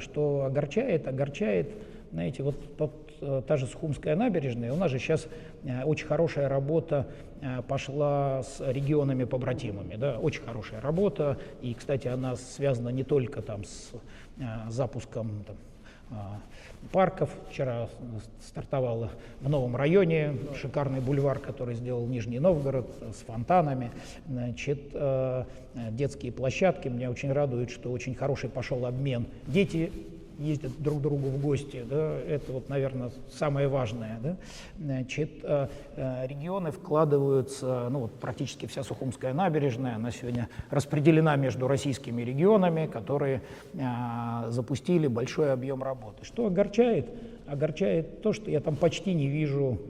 Что огорчает, знаете, та же Сухумская набережная, у нас же сейчас очень хорошая работа пошла с регионами-побратимами, да, очень хорошая работа, и, кстати, она связана не только там с запуском парков. Вчера стартовала в новом районе шикарный бульвар, который сделал Нижний Новгород с фонтанами. Значит, детские площадки. Меня очень радует, что очень хороший пошел обмен. Дети ездят друг к другу в гости, да, это вот, наверное, самое важное, да. Значит, регионы вкладываются, ну вот практически вся Сухумская набережная, она сегодня распределена между российскими регионами, которые запустили большой объем работы. Что огорчает? Огорчает то, что я там почти не вижу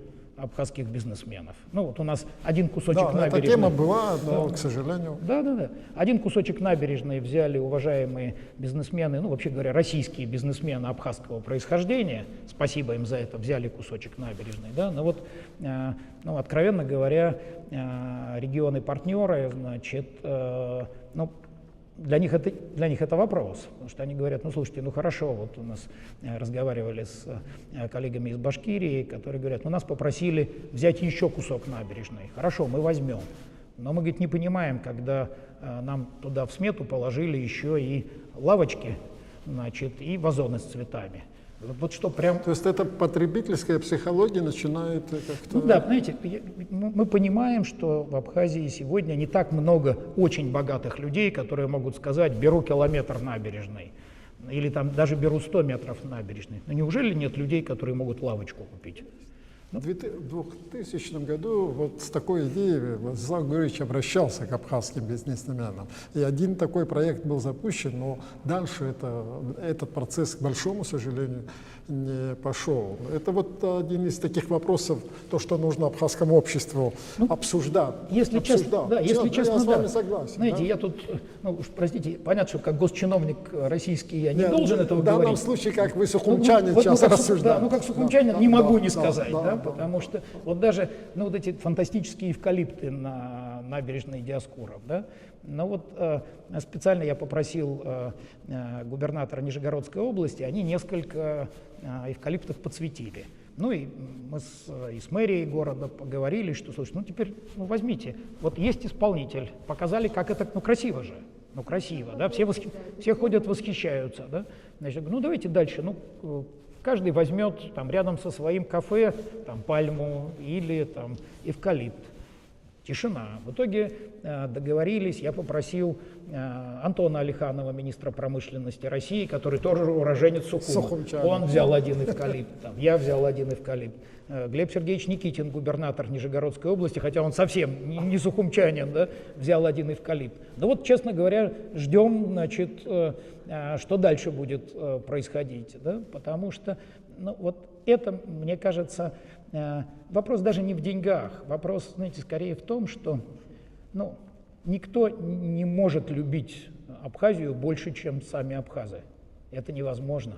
абхазских бизнесменов. Ну вот у нас один кусочек набережной. Эта тема была, но, к сожалению. Да. Один кусочек набережной взяли уважаемые бизнесмены, ну вообще говоря, российские бизнесмены абхазского происхождения. Спасибо им за это, взяли кусочек набережной. Да? Но вот, ну, откровенно говоря, регионы-партнеры, значит, ну, для них это вопрос, потому что они говорят, ну слушайте, ну хорошо, вот у нас разговаривали с коллегами из Башкирии, которые говорят, ну нас попросили взять еще кусок набережной, хорошо, мы возьмем, но мы, говорит, не понимаем, когда нам туда в смету положили еще и лавочки, значит, и вазоны с цветами. Вот что прям... То есть это потребительская психология начинает как-то... Ну да, знаете, мы понимаем, что в Абхазии сегодня не так много очень богатых людей, которые могут сказать, беру километр набережной, или там даже беру 100 метров набережной. Но неужели нет людей, которые могут лавочку купить? В 2000 году вот с такой идеей Владислав Григорьевич обращался к абхазским бизнесменам. И один такой проект был запущен, но дальше этот процесс, к большому сожалению, не пошел. Это вот один из таких вопросов, то, что нужно абхазскому обществу обсуждать. Если честно, да, я с вами согласен. Знаете, да? я тут, ну уж простите, понятно, что как госчиновник российский я не должен этого говорить. В данном говорить. случае, как вы сухумчанин, сейчас рассуждаете. Да, ну как сухумчанин не могу не сказать, потому что вот даже ну, вот эти фантастические эвкалипты на набережной Диоскуров, да, но вот специально я попросил губернатора Нижегородской области, они несколько эвкалиптов подсветили. Ну и мы и с мэрией города поговорили, что, слушай, ну теперь ну, возьмите, вот есть исполнитель, показали, как это, ну красиво же, ну красиво, да, все ходят, восхищаются, да, значит, ну давайте дальше, ну каждый возьмет там рядом со своим кафе там пальму или там эвкалипт. Тишина. В итоге договорились, я попросил Антона Алиханова, министра промышленности России, который тоже уроженец Сухума. Он взял один эвкалипт, я взял один эвкалипт. Глеб Сергеевич Никитин, губернатор Нижегородской области, хотя он совсем не сухумчанин, да, взял один эвкалипт. Ну вот, честно говоря, ждем, значит, что дальше будет происходить, да, потому что ну, вот это, мне кажется, вопрос даже не в деньгах, вопрос, знаете, скорее в том, что ну, никто не может любить Абхазию больше, чем сами абхазы. Это невозможно.